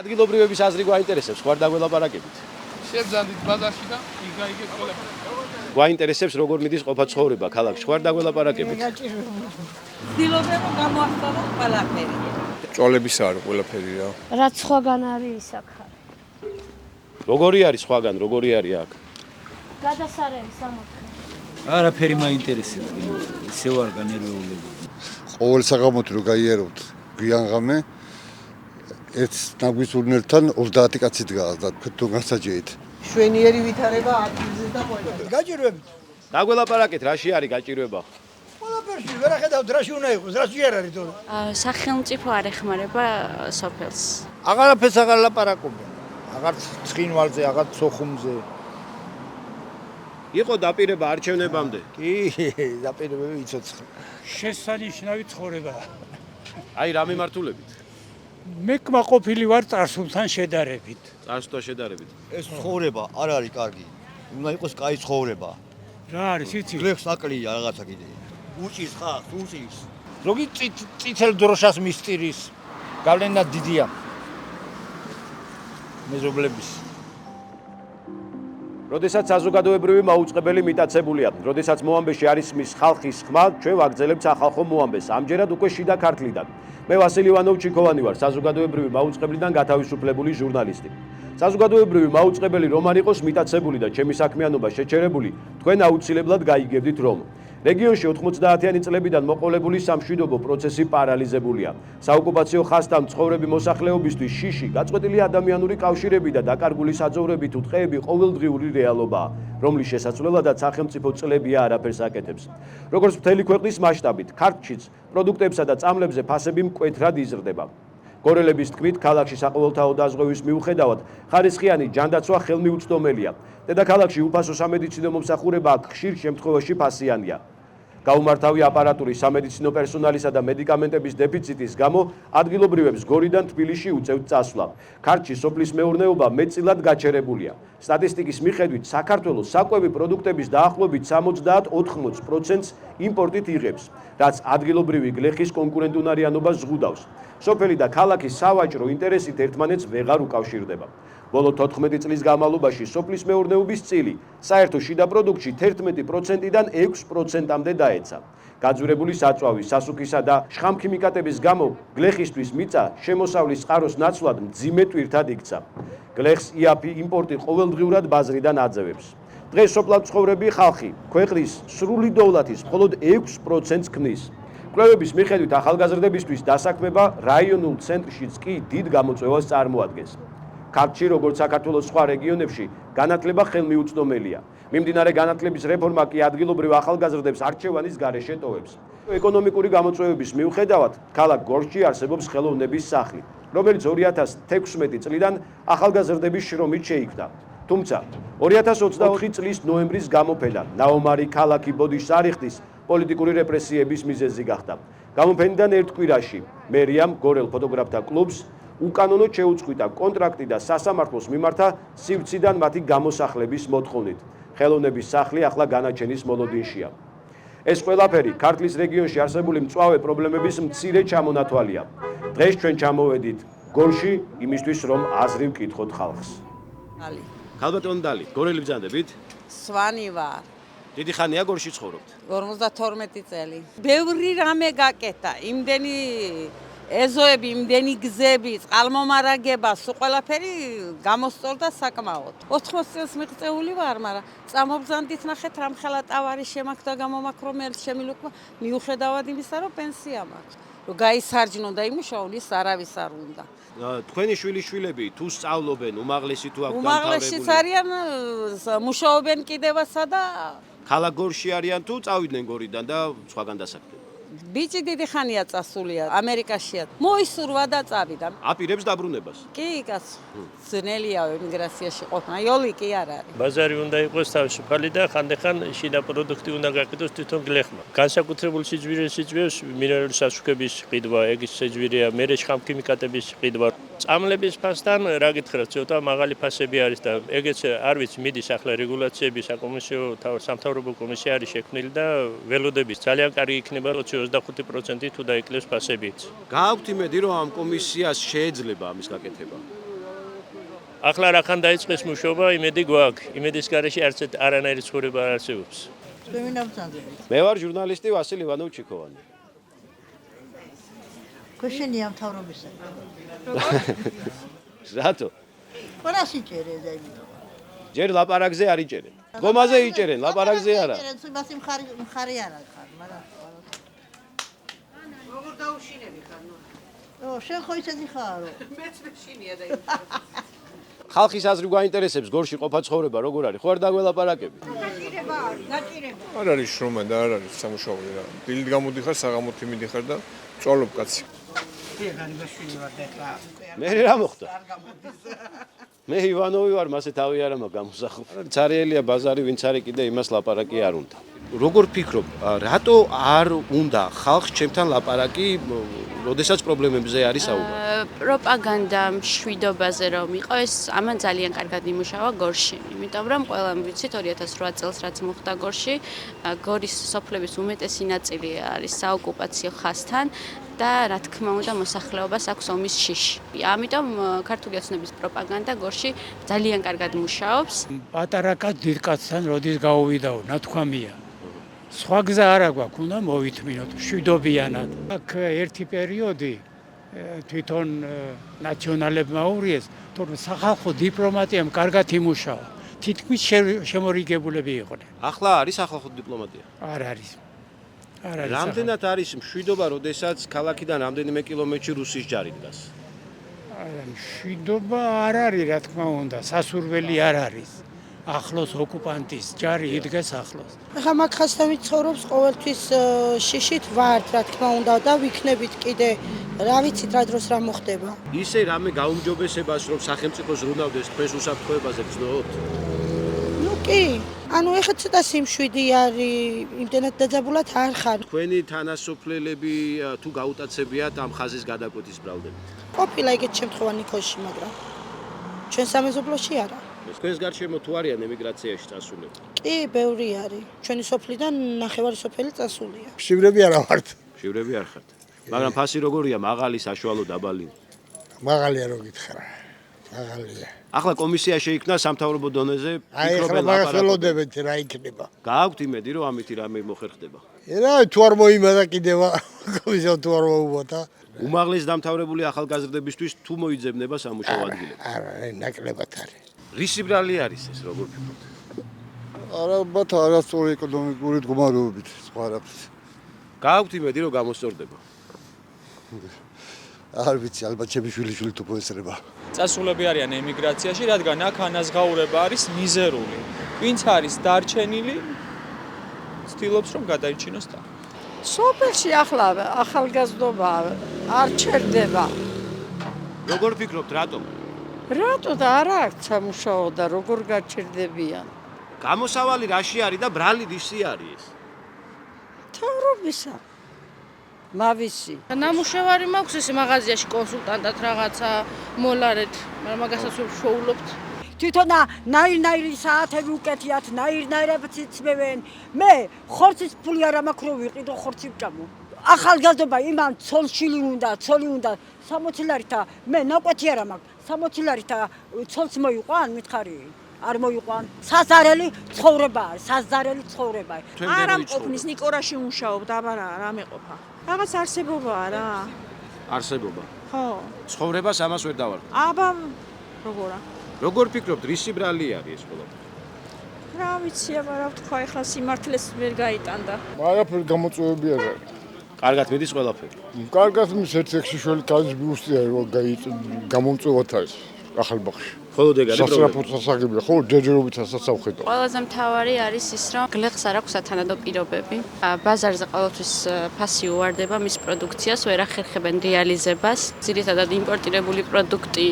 ადგილობრივების აზრი გვაინტერესებს, ხوار დაგველაპარაკებით. შევძანდით ბაზარში და იგაიგეთ ყველაფერი. გვაინტერესებს როგორ მიდის ყოფა ცხოვრება ქალაქში, ხوار დაგველაპარაკებით. ცდილობენ რომ გამოახსოვოთ ყველაფერი. ჭოლების არ ყველაფერი რა. რაც სხვაგან არის ის აქ არის. როგორი არის სხვაგან, როგორი არის აქ? გადასარევი სამოთხე. არაფერი მაინტერესებს, ისე ვარ განერვეულები. ყოველ საღამოთ რო გაიაროთ გვიანღამე ერთ ნაგვისურნელთან 30 კაცი დგას და თუ გასაჯეით. შვენიერი ვითარება ადგილზე და ყველა. გაჭირვებით. დაგველაპარაკეთ, რაში არის გაჭირვება? ყველაფერში ვერ ახედავთ რაში უნდა იყოს, რაში არ არის თორე. სახელმწიფო არ ეხმარება სოფელს. აღარაფერს აღარ ლაპარაკობენ. აღარ ცხინვალზე, აღარ სოხუმზე. იყო დაპირება არჩევნებამდე. კი, დაპირებები იცოცხლე. შესანიშნავი ცხოვრება. აი რა მიმართულებით? მე კმაყოფილი ვარ წარსულთან შედარებით. წარსულთან შედარებით. ეს ცხოვრება არ არის კარგი. უნდა იყოს კაი ცხოვრება. რა არის იცი? გლეხს აკლია რაღაცა კიდე. უჭის ხახს, უჭის. როგორი წითელ დროშას მისტირის გავლენა დიდია. მეზობლების. როდესაც საზოგადოებრივი მაუწყებელი მიტაცებულია, როდესაც მოამბეში არის მის ხალხის ხმა, ჩვენ ვაგრძელებთ სახალხო მოამბეს. ამჯერად უკვე შიდა ქართლიდან. მე ვასილ ივანოვ-ჩიქოვანი ვარ, საზოგადოებრივი მაუწყებლიდან გათავისუფლებული ჟურნალისტი. საზოგადოებრივი მაუწყებელი რომ არ იყოს მიტაცებული და ჩემი საქმიანობა შეჩერებული, თქვენ აუცილებლად გაიგებდით რომ რეგიონში 90-იანი წლებიდან მოყოლებული სამშვიდობო პროცესი პარალიზებულია. საოკუპაციო ხაზთან მცხოვრები მოსახლეობისთვის შიში, გაწყვეტილი ადამიანური კავშირები და დაკარგული საძოვრები თუ ტყეები ყოველდღიური რეალობაა, რომლის შესაძლებლადაც სახელმწიფო წლებია არაფერს აკეთებს. როგორც მთელი ქვეყნის მასშტაბით, ქართლშიც პროდუქტებსა და წამლებზე ფასები მკვეთრად იზრდება. გორელების თქმით, ქალაქში საყოველთაო დაზღვევის მიუხედავად, ხარისხიანი ჯანდაცვა ხელმიუწვდომელია. დედაქალაქში უფასო სამედიცინო მომსახურება აქ ხშირ შემთხვევაში ფასიანია. გაუმართავი აპარატურის, სამედიცინო პერსონალისა და მედიკამენტების დეფიციტის გამო ადგილობრივებს გორიდან თბილისში უწევთ წასვლა. ქართლში სოფლის მეურნეობა მეტწილად გაჩერებულია. სტატისტიკის მიხედვით, საქართველოს საკვები პროდუქტების დაახლოებით 70-80%-ს იმპორტით იღებს, რაც ადგილობრივი გლეხის კონკურენტუნარიანობას ზღუდავს. სოფელი და ქალაქის სავაჭრო ინტერესით ერთმანეთს ვეღარ უკავშირდება. ბოლო 14 წლის განმავლობაში სოფლის მეურნეობის წილი საერთო შიდა პროდუქტში 11%-დან 6%-მდე დაეცა. გაძვირებული საწვავის, სასუქისა და შხამქიმიკატების გამო გლეხისთვის მიწა შემოსავლის წყაროს ნაცვლად მძიმე ტვირთად იქცა. გლეხს იაფი იმპორტი ყოველდღიურად ბაზრიდან აძევებს. დღეს სოფლად მცხოვრები ხალხი ქვეყნის სრული დოვლათის მხოლოდ 6%-ს ქმნის. კვლევების მიხედვით ახალგაზრდებისთვის დასაქმება რაიონულ ცენტრშიც კი დიდ გამოწვევას წარმოადგენს. ქართლში, როგორც საქართველოს სხვა რეგიონებში, განათლება ხელმიუწვდომელია. მიმდინარე განათლების რეფორმა კი ადგილობრივ ახალგაზრდებს არჩევანის გარეშე ტოვებს. ეკონომიკური გამოწვევების მიუხედავად, ქალაქ გორში არსებობს ხელოვნების სახლი, რომელიც 2016 წლიდან ახალგაზრდების შრომით შეიქმნა. თუმცა 2024 წლის ნოემბრის გამოფენა ნაომარი ქალაქი ბოდიშს არ იხდის პოლიტიკური რეპრესიების მიზეზი გახდა. გამოფენიდან ერთ კვირაში მერიამ გორელ ფოტოგრაფთა კლუბს უკანონოდ შეუწყვიტა კონტრაქტი და სასამართლოს მიმართა სივრციდან მათი გამოსახლების მოთხოვნით. ხელოვნების სახლი ახლა განაჩენის მოლოდინშია. ეს ყველაფერი ქართლის რეგიონში არსებული მწვავე პრობლემების მცირე ჩამონათვალია. დღეს ჩვენ ჩამოვედით გორში იმისთვის, რომ აზრი ვკითხოთ ხალხს. ქალბატონ დალი, გორელი ბრძანდებით? სვანი ვარ. დიდი ხანია გორში ცხოვრობთ? 52 წელი. ბევრი რამე გაკეთა. იმდენი ეზოები, იმდენი გზები, წყალმომარაგება, სულ ყველაფერი გამოსწორდა საკმაოდ. 80 წელს მიღწეული ვარ, მაგრამ წამობზანდით ნახეთ რამხელა ტავარი შემაქ და გამომაქრომელი შემილუქმა, მიუხედავად იმისა, რომ პენსია მაქვს. რომ გაისარჯნო და იმუშაონ, ის არავის არ უნდა. თქვენი შვილიშვილები თუ სწავლობენ, უმაღლესი თუ აქვს უმაღლესიც არიან, მუშაობენ კიდევასა და ქალაქ გორში არიან თუ წავიდნენ გორიდან და სხვაგან დასაქმდნენ? ბიჭი დიდი ხანია წასულია ამერიკაშია. მოისურვა და წავიდა. აპირებს დაბრუნებას? კი, კაცო. ძნელია ემიგრაციაში ყოფნა. იოლი კი არ არის. ბაზარი უნდა იყოს თავისუფალი და ხანდახან შიდა პროდუქტი უნდა გაკეთოს თვითონ გლეხმა. განსაკუთრებულ სიძვირეს მინერალური სასუქების ყიდვა, ეგ სიძვირეა, მერე შხამქიმიკატების ყიდვა. წამლების ფასთან რა გითხრათ, ცოტა მაღალი ფასები არის და ეგეც არ ვიცი, მიდის ახლა რეგულაციები საკომისიო სამთავრობო კომისია არის შექმნილი და ველოდების ძალიან კარგი იქნება 25% თუ დაიკლეს ფასებიც. გააქვთ იმედი, რომ ამ კომისიას შეეძლება ამის გაკეთება? ახლა რახან დაიწყეს მუშაობა, იმედი გვაქვს. იმედის გარეშე არანაირი ცხოვრება არ არსებობს. მე ვარ ჟურნალისტი ვასილ ივანოვ-ჩიქოვანი. ქოშენია მთავრობისა. რატო? ყველას იჭერენ და იმიტომ. ჯერ ლაპარაკზე არ იჭერენ. დგომაზე იჭერენ, ლაპარაკზე არა. იმასი მხარი არა ხარ, მაგრამ როგორ დაუშინები ხარ ნუ? შენ ხო ისეთი ხარო. მეც მეშინია და იმიტომ. ხალხის აზრი გვაინტერესებს, გორში ყოფა ცხოვრება როგორ არის? ხო არ დაგველაპარაკები? გაჭირება არის, გაჭირება. არ არის შრომა და არ არის სამუშაო რა. დილით გამოდიხარ, საღამოთი მიდიხარ და წვალობ კაცი. მე რა მოხდა? მე ივანოვი ვარ, მასე თავი არ მაქვს გამოსახული. ცარიელია ბაზარი, ვინც არის კიდე იმას ლაპარაკი არ უნდა. როგორ ფიქრობ, რატო არ უნდა ხალხს ჩემთან ლაპარაკი, როდესაც პრობლემებზე არის საუბარი? პროპაგანდა მშვიდობაზე რომ იყო, ეს ამან ძალიან კარგად იმუშავა გორში. იმიტომ რომ ყველამ ვიცით 2008 წელს რაც მოხდა გორში, გორის სოფლების უმეტესი ნაწილი არის საოკუპაციო ხაზთან და რა თქმა უნდა მოსახლეობას აქვს ომის შიში. ამიტომ ქართული ოცნების პროპაგანდა გორში ძალიან კარგად მუშაობს. პატარა კაც დიდ კაცთან როდის გაუვიდაო, ნათქვამია. სხვა გზა არა გვაქვს, უნდა მოვითმინოთ მშვიდობიანად. აქ ერთი პერიოდი თვითონ ნაციონალებმა ურიეს, თორემ სახალხო დიპლომატიამ კარგად იმუშავა. თითქმის შემორიგებულები იყვნენ. ახლა არის სახალხო დიპლომატია? არ არის. არ არის. რამდენად არის მშვიდობა, როდესაც ქალაქიდან რამდენიმე კილომეტრში რუსის ჯარი დგას? მშვიდობა არ არის, რა თქმა უნდა, სასურველი არ არის. ახლოს ოკუპანტის ჯარი იდგეს ახლოს. ახლა მაგხასთან ვიცხოვრობს ყოველთვის შიშით ვართ, რა თქმა უნდა და ვიქნებით კიდე, რა ვიცით რა დროს რა მოხდება. ისე რამე გაუმჯობესებას რომ სახელმწიფოს ზრუნავდეს თქვენს უსაფრთხოებაზე გრძნოთ? ნუ კი, ანუ ეხლა ცოტა სიმშვიდი არის, იმდენად დაძაბულად არ ხარ. თქვენი თანასოფლელები თუ გაუტაცებიათ ამ ხაზის გადაკვეთის ბრალდებით? ყოფილა ეგეთ შემთხვევანი ქოში, მაგრამ ჩვენ სამეზობლოში არა. თქვენს გარშემო თუ არიან ემიგრაციაში წასულები? კი, ბევრი არის. ჩვენი სოფლიდან ნახევარი სოფელი წასულია. შივრები არა ვართ. შივრები არ ხართ. მაგრამ ფასი როგორია, მაღალი, საშუალო, დაბალი? მაღალია რო გითხრა. მაღალია. ახლა კომისია შეიქმნა სამთავრობო დონეზე, აი ახლა მაგას ველოდებთ რა იქნება. გააქვთ იმედი რომ ამითი რამე მოხერხდება? რა თუ არ მოიმედა კიდევა კომისია თუ არ მოუბოთა. უმაღლეს დამთავრებული ახალგაზრდებისთვის თუ მოიძებნება სამუშაო ადგილები? არა, ნაკლებად არის. რისი ბრალი არის ეს, როგორ ფიქრობთ? ალბათ არასწორი ეკონომიკური მდგომარეობით, სხვა არაფრით. გააქვთ იმედი რომ გამოსწორდება? არ ვიცი, ალბათ ჩემი შვილიშვილი თუ მოესწრება. წასულები არიან ემიგრაციაში, რადგან აქ ანაზღაურება არის მიზერული. ვინც არის დარჩენილი, ცდილობს რომ გადაიჩინოს და. სოფელში ახლა ახალგაზრდობა არ ჩერდება. როგორ ფიქრობთ, რატომ? რატო და არ აქვს სამუშაო და როგორ გაჩერდებიან? გამოსავალი რაში არის და ბრალი რისი არის ეს? მთავრობისა. მავისი. ნამუშევარი მაქვს ეს მაღაზიაში კონსულტანტად რაღაცა მოლარეთ, მაგრამ მაგასაც შოულობთ. თვითონ ნაირ-ნაირი საათები უკეთიათ, ნაირ-ნაირებს იცმევენ. მე ხორცის ფული არ მაქვს რომ ვიყიდო ხორცი ვჭამო. ახალგაზრდობა იმან ცოლშილი უნდა, ცოლი უნდა 60 ლარითა, მე ნაკვეთი არ მაქვს. 60 ლარითა ცოლს მოიყვან, მითხარი. არ მოიყვან. საზარელი ცხოვრება არის, საზარელი ცხოვრება. არა მყოფნის ნიკორაში მუშაობ და რა მეყოფა. რაღაც არსებობაა რა. არსებობა. ხო. ცხოვრებას ამას ვერ დავარ. აბა როგორა? როგორ ფიქრობთ, რისი ბრალი არის ეს ყველაფერი? რა ვიცი, აბა რა ვთქვა, ახლა სიმართლეს ვერ გაიტანდა. არაფერი გამოწვევები არ არის. კარგად მიდის ყველაფერი. კარგად მის ერთ-ერთი შვილი კაცი მიუსწია რომ გამომწვევათ ეს ახალბაღში. ხოლო დეგარი სასწრაფო სასაგებია, ხო, ჯერჯერობითაც ავხედო. ყველაზე მთავარი არის ის, რომ გლეხს არ აქვს სათანადო პირობები. ბაზარზე ყოველთვის ფასი უვარდება მის პროდუქციას, ვერ ახერხებენ რეალიზებას. ძირითადად იმპორტირებული პროდუქტი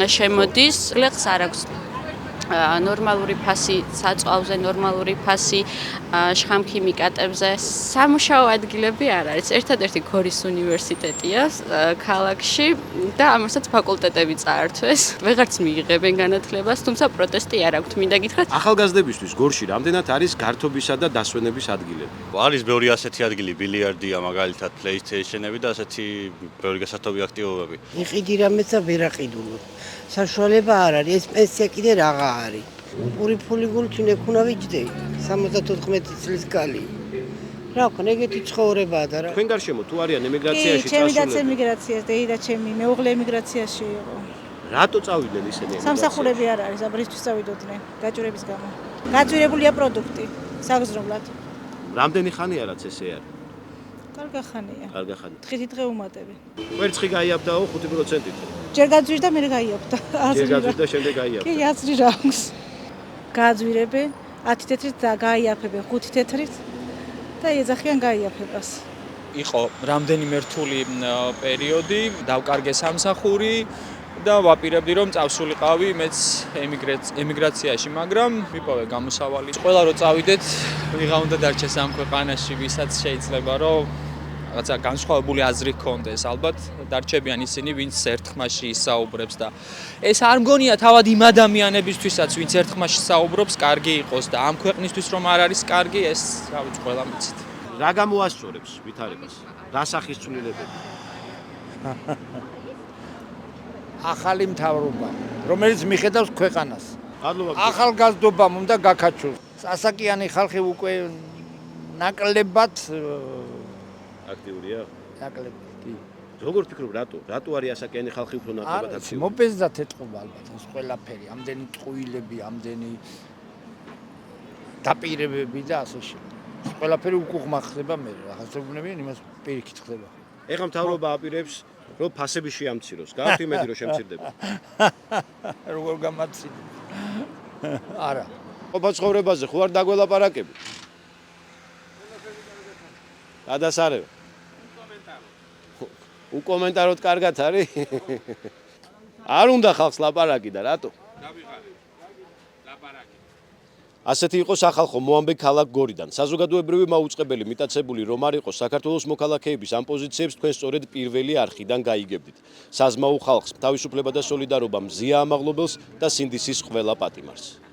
შემოდის, გლეხს არ აქვს ნორმალური ფასი საწვავზე, ნორმალური ფასი შხამქიმიკატებზე. სამუშაო ადგილები არ არის. ერთადერთი გორის უნივერსიტეტია ქალაქში და ამასაც ფაკულტეტები წაართვეს. ვეღარც მიიღებენ განათლებას, თუმცა პროტესტი არ აქვთ. მინდა გითხრათ, ახალგაზრდებისთვის გორში რამდენად არის გართობისა და დასვენების ადგილები? არის ბევრი ასეთი ადგილი, ბილიარდია, მაგალითად, PlayStation-ები და ასეთი ბევრი გასართობი აქტივობები. იყიდი რამეც და ვერ აყიდულობ. საშუალება არ არის, ეს პენსია კიდე რაღა არის. პური ფული გულჩინე ქუნა ვიჯდე 74 წლის კალი. რა ვქნა, ეგეთი ცხოვრებაა და რა. თქვენ გარშემო თუ არიან ემიგრაციაში ჩემი დაც წასულები? ემიგრაციას და და ჩემი მეუღლე ემიგრაციაში იყო. რატო წავიდნენ ისინი ემიგრაციაში? სამსახურები არ არის, აბრისთვის წავიდოდნენ გაჭირების გამო. გაჭირებულია პროდუქტი საგზნობლად. რამდენი ხანია რაც ესე არის? კარგი ხანია. კარგი ხანია. დღითი დღე უმატები. კვერცხი გაიაბდაო 5%-ით. ჯერ გაძვირ და მე გაიაფდა. ჯერ გაძვირ და შემდეგ გაიაბდა. კი, აზრი რა აქვს. გაძვირებენ 10 თეთრით და გაიაფებენ 5 თეთრით და ეძახიან გაიაფებას. იყო რამდენიმე რთული პერიოდი, დავკარგე სამსახური და ვაპირებდი რომ წავსულიყავი მეც ემიგრაციაში, მაგრამ მიპოვე გამოსავალი. ყველა რო წავიდეთ, ვიღა უნდა დარჩეს ამ ქვეყანაში, ვისაც შეიძლება რომ რაღაცა განსხვავებული აზრი ჰქონდეს, ალბათ დარჩებიან ისინი, ვინც ერთხმაში ისაუბრებს და ეს არ მგონია თავად იმ ადამიანებისთვისაც, ვინც ერთხმაში საუბრობს, კარგი იყოს და ამ ქვეყნისთვის რომ არ არის კარგი, ეს რა ვიცი, ყველა მიცით. რა გამოასწორებს ვითარებას? რა სახის ცვლილებები? ახალი მთავრობა, რომელიც მიხედავს ქვეყანას. მადლობა. ახალგაზრდობამ უნდა გაქაჩოს. ასაკიანი ხალხი უკვე ნაკლებად აქტიურია? ნაკლებად, კი. როგორ ფიქრობ, რატო არის ასაკიანი ხალხი უფრო ნაკლებად აქტიური? მობეზდათ ეთყობა ალბათ ეს ყველაფერი, ამდენი ტყუილები, ამდენი დაპირებები და ასე შემდეგ. ყველაფერი უკუღმა ხდება მე, ახასებნებიან იმას პირიქით ხდება. ეხლა მთავრობა აპირებს რომ ფასები შეამციროს. გააქვთ იმედი რომ შემცირდება? როგორ გამაცინო? არა. ყოფა ცხოვრებაზე ხო არ დაგველაპარაკები? გადასარევ. უკომენტაროთ კარგად არის? არ უნდა ხალხს ლაპარაკი და რატო? ასეთი იყო სახალხო მოამბე ქალაქ გორიდან. საზოგადოებრივი მაუწყებელი მიტაცებული რომ არ იყოს საქართველოს მოქალაქეების ამ პოზიციებს თქვენ სწორედ პირველი არხიდან გაიგებდით. საზმაო ხალხს თავისუფლება და სოლიდარობა მზია ამაღლობელს და სინდისის ყველა პატიმარს.